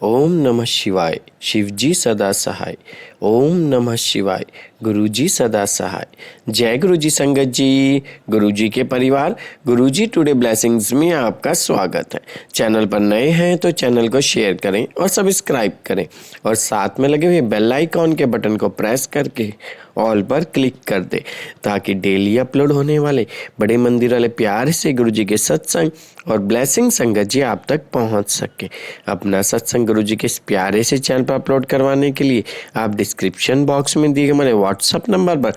ओम नमः शिवाय। शिवजी सदा सहाय। ओम नमः शिवाय। गुरुजी सदा सहाय। जय गुरुजी संगत जी। गुरुजी के परिवार, गुरुजी टुडे ब्लेसिंग्स में आपका स्वागत है। चैनल पर नए हैं तो चैनल को शेयर करें और सब्सक्राइब करें और साथ में लगे हुए बेल आइकॉन के बटन को प्रेस करके ऑल पर क्लिक कर दे ताकि डेली अपलोड होने वाले बड़े मंदिर वाले प्यार से गुरुजी के सत्संग और ब्लेसिंग संगत जी आप तक पहुंच सके। अपना सत्संग गुरुजी के इस प्यारे से चैनल पर अपलोड करवाने के लिए आप डिस्क्रिप्शन बॉक्स में दिए गए हमारे व्हाट्सएप नंबर पर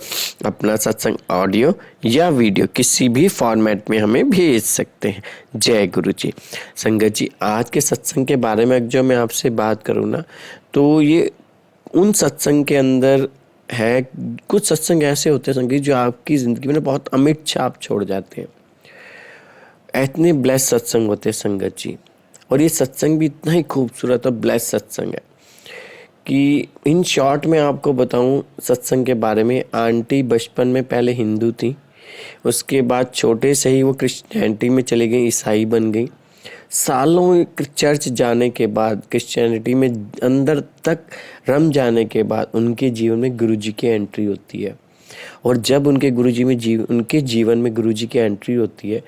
अपना सत्संग ऑडियो या वीडियो किसी भी फॉर्मेट में हमें भेज सकते हैं। जय गुरु जी। संगत जी, आज के सत्संग के बारे में जो मैं आपसे बात करूँ ना, तो ये उन सत्संग के अंदर है। कुछ सत्संग ऐसे होते हैं संगीत जो आपकी ज़िंदगी में ना बहुत अमिट छाप छोड़ जाते हैं। इतने ब्लेस सत्संग होते हैं संगत जी, और ये सत्संग भी इतना ही खूबसूरत और ब्लेस सत्संग है कि इन शॉर्ट में आपको बताऊं सत्संग के बारे में। आंटी बचपन में पहले हिंदू थी, उसके बाद छोटे से ही वो क्रिश्चियनिटी में चली गई, ईसाई बन गई। सालों चर्च जाने के बाद, क्रिश्चियनिटी में अंदर तक रम जाने के बाद उनके जीवन में गुरुजी की एंट्री होती है। और जब उनके जीवन में गुरुजी की एंट्री होती है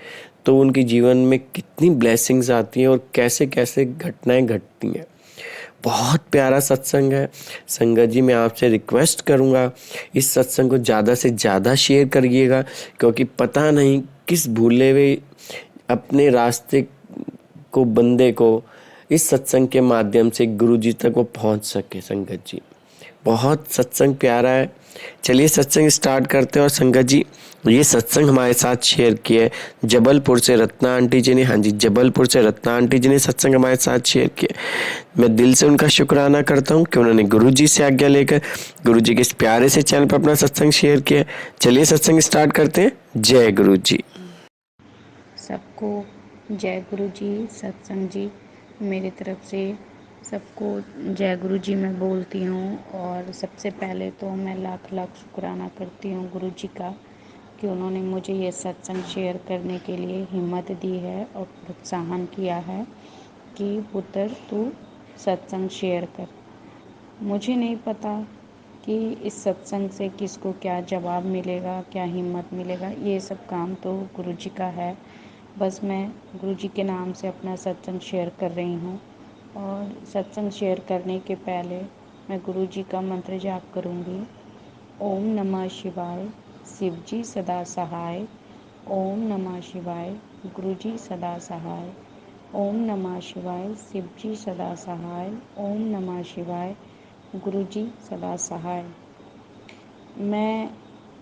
तो उनके जीवन में कितनी ब्लेसिंग्स आती हैं और कैसे कैसे घटनाएं घटती हैं। बहुत प्यारा सत्संग है संगत जी। मैं आपसे रिक्वेस्ट करूंगा इस सत्संग को ज़्यादा से ज़्यादा शेयर करिएगा, क्योंकि पता नहीं किस भूले हुए अपने रास्ते को बंदे को इस सत्संग के माध्यम से गुरु जी तक वो पहुंच सके। संगत जी, बहुत सत्संग प्यारा है। चलिए सत्संग स्टार्ट करते हैं। और संगत जी, ये सत्संग हमारे साथ शेयर किया है जबलपुर से रत्ना आंटी जी ने। हाँ जी, जबलपुर से रत्ना आंटी जी ने सत्संग हमारे साथ शेयर किया। मैं दिल से उनका शुक्राना करता हूँ कि उन्होंने गुरु जी से आज्ञा लेकर गुरु जी के इस प्यारे से चैनल पर अपना सत्संग शेयर किया। चलिए सत्संग स्टार्ट करते हैं। जय गुरु जी। सबको जय गुरु जी। सत्संग जी, मेरी तरफ से सबको जय गुरु जी मैं बोलती हूँ। और सबसे पहले तो मैं लाख लाख शुक्राना करती हूँ गुरु जी का कि उन्होंने मुझे ये सत्संग शेयर करने के लिए हिम्मत दी है और प्रोत्साहन किया है कि पुत्र तू सत्संग शेयर कर। मुझे नहीं पता कि इस सत्संग से किसको क्या जवाब मिलेगा, क्या हिम्मत मिलेगा। ये सब काम तो गुरु जी का है। बस मैं गुरु जी के नाम से अपना सत्संग शेयर कर रही हूँ। और सत्संग शेयर करने के पहले मैं गुरु जी का मंत्र जाप करूँगी। ओम नमः शिवाय, शिव जी सदा सहाय। ओम नमः शिवाय, गुरु जी सदा सहाय। ओम नमः शिवाय, शिव जी सदा सहाय। ओम नमः शिवाय, गुरु जी सदा सहाय। मैं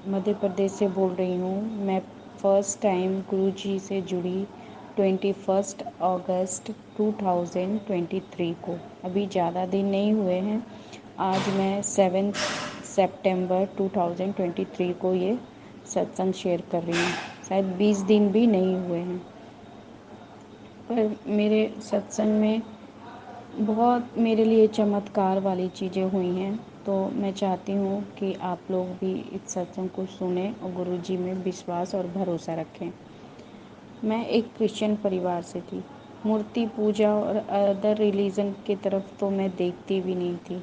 मध्य प्रदेश से बोल रही हूँ। मैं फर्स्ट टाइम गुरु जी से जुड़ी 21 अगस्त 2023 को। अभी ज़्यादा दिन नहीं हुए हैं। आज मैं 7 सितंबर 2023 को ये सत्संग शेयर कर रही हूँ। शायद 20 दिन भी नहीं हुए हैं, पर मेरे सत्संग में बहुत मेरे लिए चमत्कार वाली चीज़ें हुई हैं। तो मैं चाहती हूँ कि आप लोग भी इस सत्संग को सुने और गुरु जी में विश्वास और भरोसा रखें। मैं एक क्रिश्चियन परिवार से थी। मूर्ति पूजा और अदर रिलीजन की तरफ तो मैं देखती भी नहीं थी।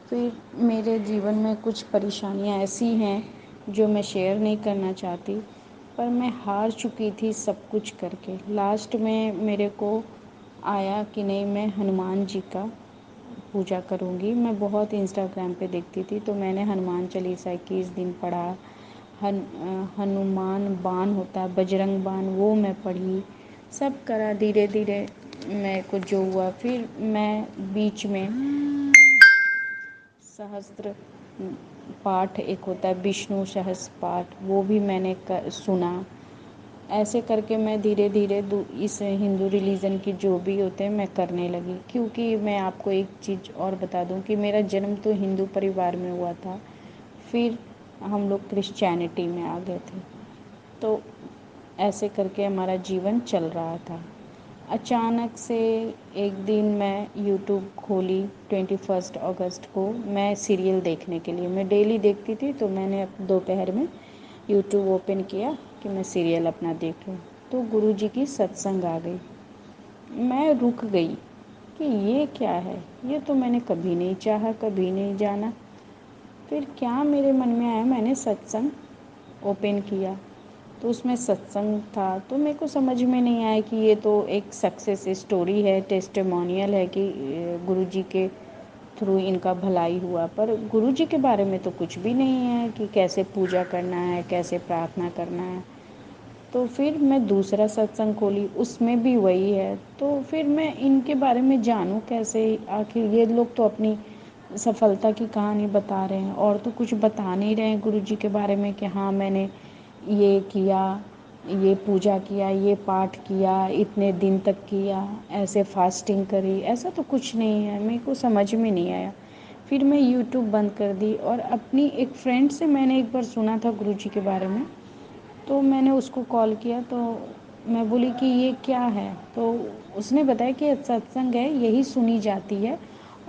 फिर मेरे जीवन में कुछ परेशानियाँ ऐसी हैं जो मैं शेयर नहीं करना चाहती, पर मैं हार चुकी थी सब कुछ करके। लास्ट में मेरे को आया कि नहीं, मैं हनुमान जी का पूजा करूँगी। मैं बहुत इंस्टाग्राम पे देखती थी, तो मैंने हनुमान चालीसा 21 दिन पढ़ा। हनुमान बाण होता है, बजरंग बाण, वो मैं पढ़ी, सब करा। धीरे धीरे मेरे को जो हुआ, फिर मैं बीच में सहस्त्र पाठ एक होता है, विष्णु सहस्त्र पाठ, वो भी मैंने सुना। ऐसे करके मैं धीरे धीरे इस हिंदू रिलीजन की जो भी होते हैं मैं करने लगी। क्योंकि मैं आपको एक चीज़ और बता दूं कि मेरा जन्म तो हिंदू परिवार में हुआ था, फिर हम लोग क्रिश्चियनिटी में आ गए थे। तो ऐसे करके हमारा जीवन चल रहा था। अचानक से एक दिन मैं यूट्यूब खोली 21 अगस्त को, मैं सीरियल देखने के लिए। मैं डेली देखती थी, तो मैंने दोपहर में यूट्यूब ओपन किया कि मैं सीरियल अपना देख लूँ। तो गुरु जी की सत्संग आ गई। मैं रुक गई कि ये क्या है, ये तो मैंने कभी नहीं चाहा, कभी नहीं जाना। फिर क्या मेरे मन में आया, मैंने सत्संग ओपन किया तो उसमें सत्संग था। तो मेरे को समझ में नहीं आया कि ये तो एक सक्सेस स्टोरी है, टेस्टिमोनियल है कि गुरुजी के थ्रू इनका भलाई हुआ, पर गुरुजी के बारे में तो कुछ भी नहीं है कि कैसे पूजा करना है, कैसे प्रार्थना करना है। तो फिर मैं दूसरा सत्संग खोली, उसमें भी वही है। तो फिर मैं इनके बारे में जानूं कैसे, आखिर ये लोग तो अपनी सफलता की कहानी बता रहे हैं और तो कुछ बता नहीं रहे हैं गुरुजी के बारे में कि हाँ मैंने ये किया, ये पूजा किया, ये पाठ किया, इतने दिन तक किया, ऐसे फास्टिंग करी, ऐसा तो कुछ नहीं है। मेरे को समझ में नहीं आया। फिर मैं यूट्यूब बंद कर दी और अपनी एक फ्रेंड से मैंने एक बार सुना था गुरुजी के बारे में, तो मैंने उसको कॉल किया। तो मैं बोली कि ये क्या है, तो उसने बताया कि ये सत्संग है, यही सुनी जाती है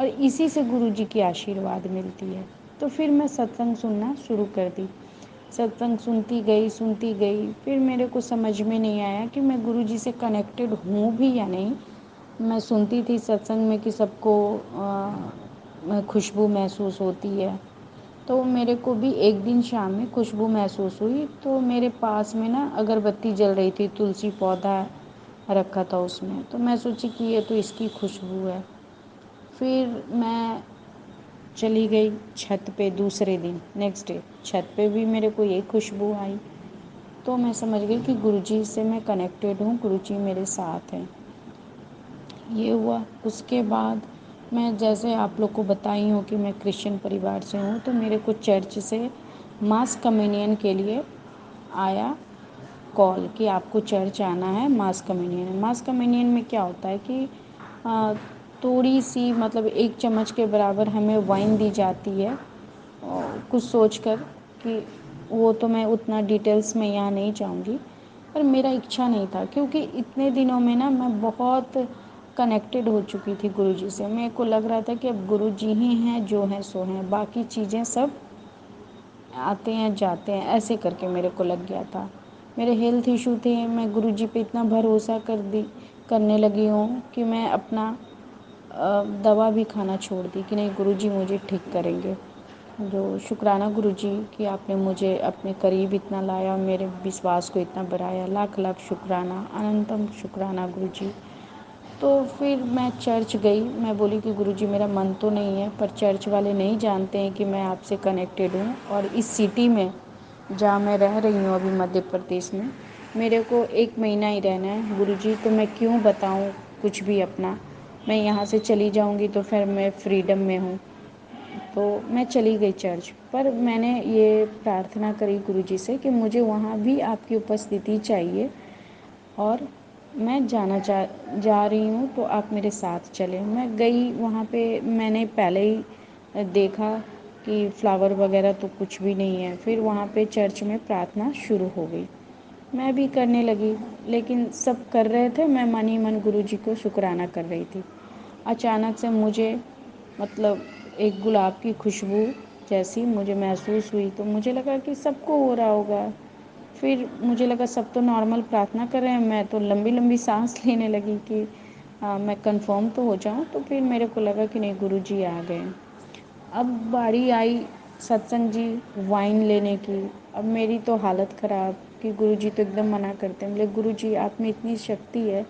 और इसी से गुरुजी की आशीर्वाद मिलती है। तो फिर मैं सत्संग सुनना शुरू कर दी। सत्संग सुनती गई। फिर मेरे को समझ में नहीं आया कि मैं गुरुजी से कनेक्टेड हूँ भी या नहीं। मैं सुनती थी सत्संग में कि सबको खुशबू महसूस होती है, तो मेरे को भी एक दिन शाम में खुशबू महसूस हुई। तो मेरे पास में ना अगरबत्ती जल रही थी, तुलसी पौधा रखा था उसमें, तो मैं सोची कि ये तो इसकी खुशबू है। फिर मैं चली गई छत पे दूसरे दिन, नेक्स्ट डे छत पे भी मेरे को यही खुशबू आई। तो मैं समझ गई कि गुरुजी से मैं कनेक्टेड हूँ, गुरुजी मेरे साथ हैं। ये हुआ। उसके बाद मैं जैसे आप लोग को बताई हूँ कि मैं क्रिश्चियन परिवार से हूँ, तो मेरे को चर्च से मास कम्युनियन के लिए आया कॉल कि आपको चर्च आना है, मास कम्युनियन। मास कम्युनियन में क्या होता है कि आ, थोड़ी सी मतलब 1 चम्मच के बराबर हमें वाइन दी जाती है, कुछ सोचकर कि वो तो मैं उतना डिटेल्स में यहाँ नहीं जाऊँगी, पर मेरा इच्छा नहीं था क्योंकि इतने दिनों में ना मैं बहुत कनेक्टेड हो चुकी थी गुरुजी से। मेरे को लग रहा था कि अब गुरुजी ही हैं, जो हैं सो हैं, बाकी चीज़ें सब आते हैं जाते हैं, ऐसे करके मेरे को लग गया था। मेरे हेल्थ इशू थे, मैं गुरुजी पे इतना भरोसा करने लगी हूँ कि मैं अपना दवा भी खाना छोड़ दी कि नहीं गुरुजी मुझे ठीक करेंगे। जो शुक्राना गुरुजी कि आपने मुझे अपने करीब इतना लाया, मेरे विश्वास को इतना बढ़ाया, लाख लाख शुक्राना, अनंतम शुक्राना गुरुजी। तो फिर मैं चर्च गई। मैं बोली कि गुरुजी मेरा मन तो नहीं है, पर चर्च वाले नहीं जानते हैं कि मैं आपसे कनेक्टेड हूँ और इस सिटी में जहाँ मैं रह रही हूँ अभी मध्य प्रदेश में, मेरे को 1 महीना ही रहना है गुरुजी, तो मैं क्यों बताऊँ कुछ भी अपना। मैं यहाँ से चली जाऊँगी तो फिर मैं फ्रीडम में हूँ। तो मैं चली गई चर्च, पर मैंने ये प्रार्थना करी गुरुजी से कि मुझे वहाँ भी आपकी उपस्थिति चाहिए और मैं जा रही हूँ, तो आप मेरे साथ चलें। मैं गई वहाँ पे, मैंने पहले ही देखा कि फ्लावर वगैरह तो कुछ भी नहीं है। फिर वहाँ पे चर्च में प्रार्थना शुरू हो गई, मैं भी करने लगी, लेकिन सब कर रहे थे, मैं मन ही मन गुरुजी को शुक्राना कर रही थी। अचानक से मुझे मतलब एक गुलाब की खुशबू जैसी मुझे महसूस हुई, तो मुझे लगा कि सबको हो रहा होगा। फिर मुझे लगा सब तो नॉर्मल प्रार्थना कर रहे हैं, मैं तो लंबी लंबी सांस लेने लगी कि मैं कंफर्म तो हो जाऊं। तो फिर मेरे को लगा कि नहीं गुरुजी आ गए। अब बारी आई सत्संग जी वाइन लेने की। अब मेरी तो हालत ख़राब कि गुरुजी तो एकदम मना करते हैं। बोले गुरुजी आप में इतनी शक्ति है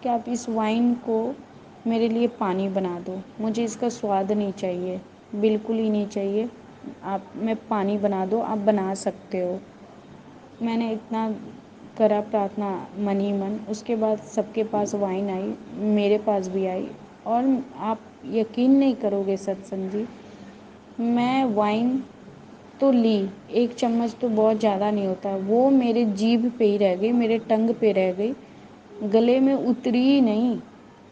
कि आप इस वाइन को मेरे लिए पानी बना दो, मुझे इसका स्वाद नहीं चाहिए, बिल्कुल ही नहीं चाहिए। आप मैं पानी बना दो, आप बना सकते हो। मैंने इतना करा प्रार्थना मन ही मन। उसके बाद सबके पास वाइन आई, मेरे पास भी आई, और आप यकीन नहीं करोगे सत्संग जी, मैं वाइन तो ली, 1 चम्मच तो बहुत ज़्यादा नहीं होता, वो मेरे जीभ पे ही रह गई, मेरे टंग पे रह गई, गले में उतरी ही नहीं।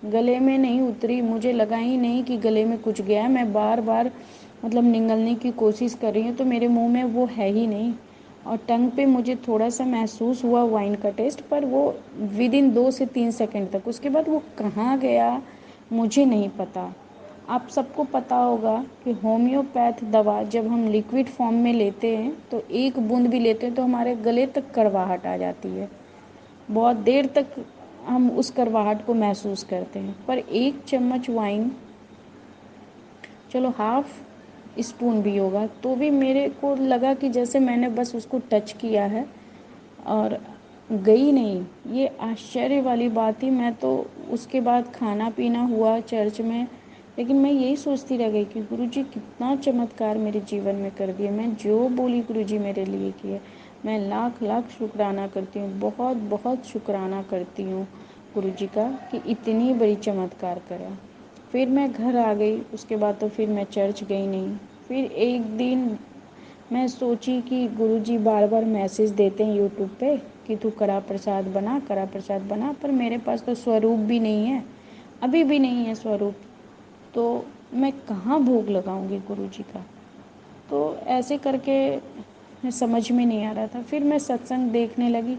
गले में नहीं उतरी, मुझे लगा ही नहीं कि गले में कुछ गया है। मैं बार बार मतलब निगलने की कोशिश कर रही हूँ तो मेरे मुंह में वो है ही नहीं। और टंग पे मुझे थोड़ा सा महसूस हुआ वाइन का टेस्ट, पर वो विद इन 2 से 3 सेकंड तक, उसके बाद वो कहाँ गया मुझे नहीं पता। आप सबको पता होगा कि होम्योपैथ दवा जब हम लिक्विड फॉर्म में लेते हैं तो एक बूंद भी लेते हैं तो हमारे गले तक कड़वाहट आ जाती है, बहुत देर तक हम उस करवाहट को महसूस करते हैं। पर एक चम्मच वाइन, चलो हाफ स्पून भी होगा, तो भी मेरे को लगा कि जैसे मैंने बस उसको टच किया है और गई नहीं। ये आश्चर्य वाली बात थी। मैं तो उसके बाद खाना पीना हुआ चर्च में, लेकिन मैं यही सोचती रह गई कि गुरुजी कितना चमत्कार मेरे जीवन में कर दिया। मैं जो बोली गुरुजी मेरे लिए किए। मैं लाख लाख शुक्राना करती हूँ, बहुत बहुत शुक्राना करती हूँ गुरुजी का कि इतनी बड़ी चमत्कार करा। फिर मैं घर आ गई, उसके बाद तो फिर मैं चर्च गई नहीं। फिर एक दिन मैं सोची कि गुरुजी बार बार मैसेज देते हैं यूट्यूब पे कि तू कड़ा प्रसाद बना, कड़ा प्रसाद बना, पर मेरे पास तो स्वरूप भी नहीं है, अभी भी नहीं है स्वरूप, तो मैं कहाँ भोग लगाऊंगी गुरुजी का। तो ऐसे करके मैं समझ में नहीं आ रहा था। फिर मैं सत्संग देखने लगी।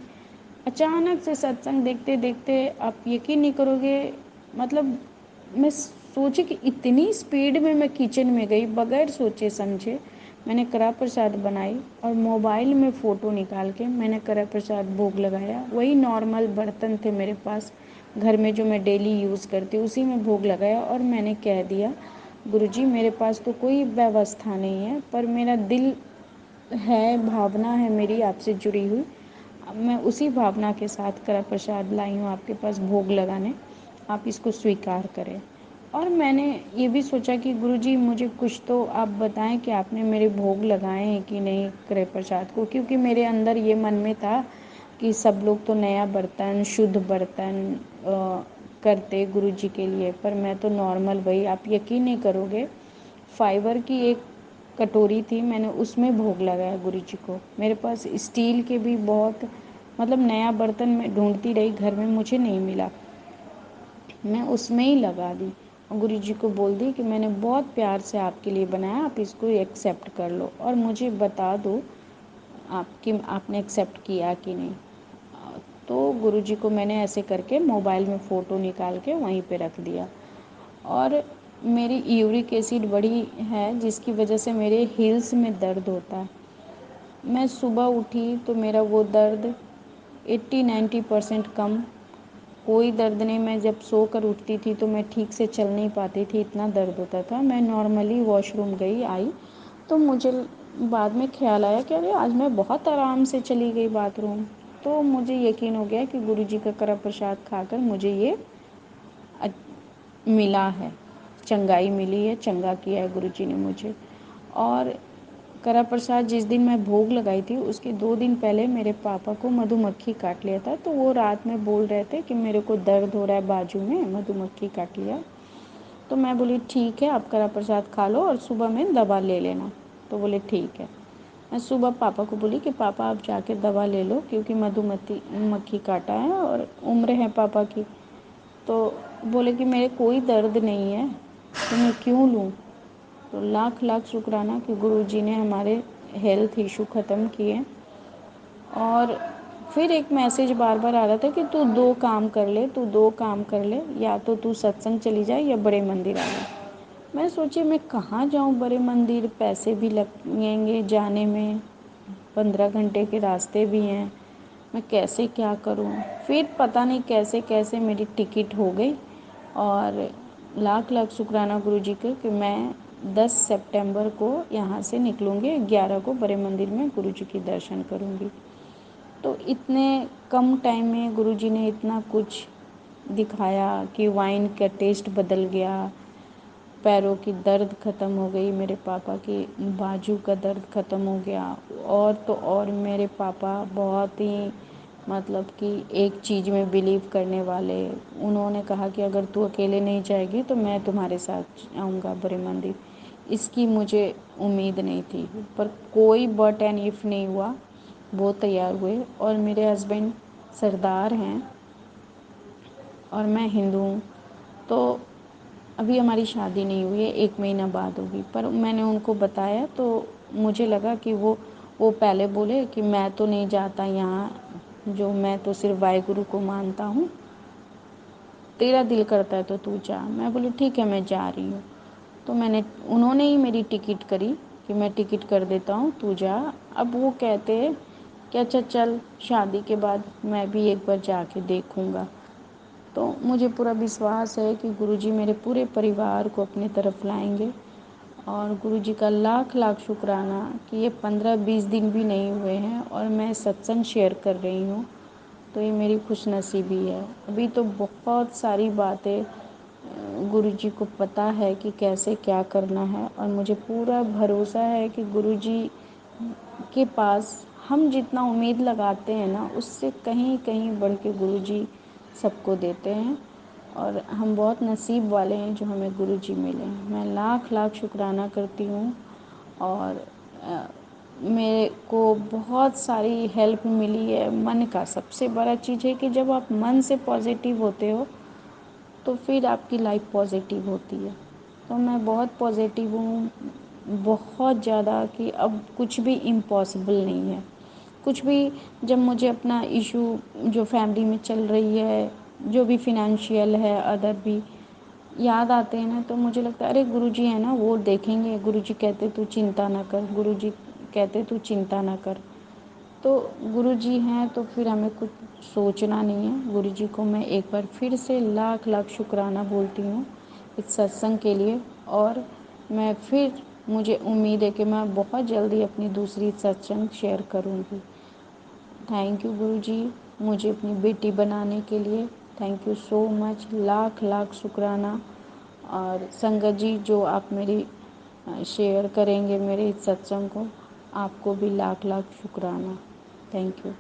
अचानक से सत्संग देखते देखते आप यकीन नहीं करोगे, मतलब मैं सोची कि इतनी स्पीड में मैं किचन में गई, बगैर सोचे समझे मैंने कड़ा प्रसाद बनाई और मोबाइल में फ़ोटो निकाल के मैंने कड़ा प्रसाद भोग लगाया। वही नॉर्मल बर्तन थे मेरे पास घर में जो मैं डेली यूज़ करती हूँ, उसी में भोग लगाया और मैंने कह दिया, गुरुजी मेरे पास तो कोई व्यवस्था नहीं है, पर मेरा दिल है, भावना है मेरी आपसे जुड़ी हुई, अब मैं उसी भावना के साथ कड़ा प्रसाद लाई हूँ आपके पास भोग लगाने, आप इसको स्वीकार करें। और मैंने ये भी सोचा कि गुरुजी मुझे कुछ तो आप बताएं कि आपने मेरे भोग लगाए हैं कि नहीं कड़ा प्रसाद को, क्योंकि मेरे अंदर ये मन में था कि सब लोग तो नया बर्तन, शुद्ध बर्तन करते गुरुजी के लिए, पर मैं तो नॉर्मल, वही आप यकीन नहीं करोगे, फाइबर की एक कटोरी थी, मैंने उसमें भोग लगाया गुरुजी को। मेरे पास स्टील के भी बहुत, मतलब नया बर्तन मैं ढूंढती रही, घर में मुझे नहीं मिला, मैं उसमें ही लगा दी और गुरुजी को बोल दी कि मैंने बहुत प्यार से आपके लिए बनाया, आप इसको एक्सेप्ट कर लो और मुझे बता दो आपकी आपने एक्सेप्ट किया कि नहीं। तो गुरुजी को मैंने ऐसे करके मोबाइल में फ़ोटो निकाल के वहीं पे रख दिया। और मेरी यूरिक एसिड बढ़ी है, जिसकी वजह से मेरे हील्स में दर्द होता है। मैं सुबह उठी तो मेरा वो दर्द 80-90% कम, कोई दर्द नहीं। मैं जब सोकर उठती थी तो मैं ठीक से चल नहीं पाती थी, इतना दर्द होता था। मैं नॉर्मली वॉशरूम गई, आई तो मुझे बाद में ख्याल आया कि अरे आज मैं बहुत आराम से चली गई बाथरूम। तो मुझे यकीन हो गया कि गुरुजी का कड़ा प्रसाद खाकर मुझे ये मिला है, चंगाई मिली है, चंगा किया है गुरुजी ने मुझे। और कड़ा प्रसाद जिस दिन मैं भोग लगाई थी उसके 2 दिन पहले मेरे पापा को मधुमक्खी काट लिया था, तो वो रात में बोल रहे थे कि मेरे को दर्द हो रहा है बाजू में, मधुमक्खी काट लिया। तो मैं बोली ठीक है, आप कड़ा प्रसाद खा लो और सुबह में दवा ले लेना। तो बोले ठीक है। मैं सुबह पापा को बोली कि पापा आप जाके दवा ले लो, क्योंकि मधुमक्खी मक्खी काटा है और उम्र है पापा की। तो बोले कि मेरे कोई दर्द नहीं है, तो मैं क्यों लूँ। तो लाख लाख शुक्राना कि गुरुजी ने हमारे हेल्थ इशू ख़त्म किए। और फिर एक मैसेज बार बार आ रहा था कि तू 2 काम कर ले, तू 2 काम कर ले, या तो तू सत्संग चली जाए या बड़े मंदिर आ जाए। मैं सोची मैं कहाँ जाऊँ बड़े मंदिर, पैसे भी लगेंगे जाने में, 15 घंटे के रास्ते भी हैं, मैं कैसे क्या करूँ। फिर पता नहीं कैसे कैसे मेरी टिकट हो गई और लाख लाख शुक्राना गुरुजी के कि मैं 10 सितंबर को यहाँ से निकलूँगी, 11 को बड़े मंदिर में गुरुजी के दर्शन करूँगी। तो इतने कम टाइम में गुरुजी ने इतना कुछ दिखाया कि वाइन का टेस्ट बदल गया, पैरों की दर्द ख़त्म हो गई, मेरे पापा की बाजू का दर्द ख़त्म हो गया। और तो और मेरे पापा बहुत ही, मतलब कि एक चीज़ में बिलीव करने वाले, उन्होंने कहा कि अगर तू अकेले नहीं जाएगी तो मैं तुम्हारे साथ आऊँगा बड़े मंदिर। इसकी मुझे उम्मीद नहीं थी, पर कोई बट एंड इफ़ नहीं हुआ, वो तैयार हुए। और मेरे हस्बैंड सरदार हैं और मैं हिंदू हूँ, तो अभी हमारी शादी नहीं हुई है, 1 महीना बाद होगी। पर मैंने उनको बताया तो मुझे लगा कि वो पहले बोले कि मैं तो नहीं जाता यहाँ, जो मैं तो सिर्फ वाहेगुरु को मानता हूँ, तेरा दिल करता है तो तू जा। मैं बोली ठीक है मैं जा रही हूँ। तो उन्होंने ही मेरी टिकट करी कि मैं टिकट कर देता हूँ तू जा। अब वो कहते हैं कि अच्छा चल, शादी के बाद मैं भी एक बार जाके देखूँगा। तो मुझे पूरा विश्वास है कि गुरुजी मेरे पूरे परिवार को अपनी तरफ लाएंगे। और गुरुजी का लाख लाख शुक्राना कि ये 15-20 दिन भी नहीं हुए हैं और मैं सत्संग शेयर कर रही हूँ, तो ये मेरी खुशनसीबी है। अभी तो बहुत सारी बातें गुरुजी को पता है कि कैसे क्या करना है, और मुझे पूरा भरोसा है कि गुरुजी के पास हम जितना उम्मीद लगाते हैं ना, उससे कहीं कहीं बढ़ के गुरुजी सबको देते हैं। और हम बहुत नसीब वाले हैं जो हमें गुरुजी मिले हैं। मैं लाख लाख शुक्राना करती हूँ। और मेरे को बहुत सारी हेल्प मिली है मन का। सबसे बड़ा चीज़ है कि जब आप मन से पॉजिटिव होते हो तो फिर आपकी लाइफ पॉजिटिव होती है। तो मैं बहुत पॉजिटिव हूँ, बहुत ज़्यादा, कि अब कुछ भी इम्पॉसिबल नहीं है। कुछ भी, जब मुझे अपना इशू जो फैमिली में चल रही है, जो भी फिनेंशियल है, अदर भी याद आते हैं ना, तो मुझे लगता है अरे गुरुजी है ना, वो देखेंगे। गुरुजी कहते तू चिंता ना कर, गुरुजी कहते तू चिंता ना कर। तो गुरुजी हैं तो फिर हमें कुछ सोचना नहीं है। गुरुजी को मैं एक बार फिर से लाख लाख शुक्राना बोलती हूँ इस सत्संग के लिए। और मैं फिर, मुझे उम्मीद है कि मैं बहुत जल्दी अपनी दूसरी सत्संग शेयर करूँगी। थैंक यू गुरुजी, मुझे अपनी बेटी बनाने के लिए। Thank you so much, lakh lakh शुक्राना। और संगत जी, जो आप मेरी शेयर करेंगे मेरे इस सत्संग को, आपको भी लाख लाख शुक्राना। Thank you.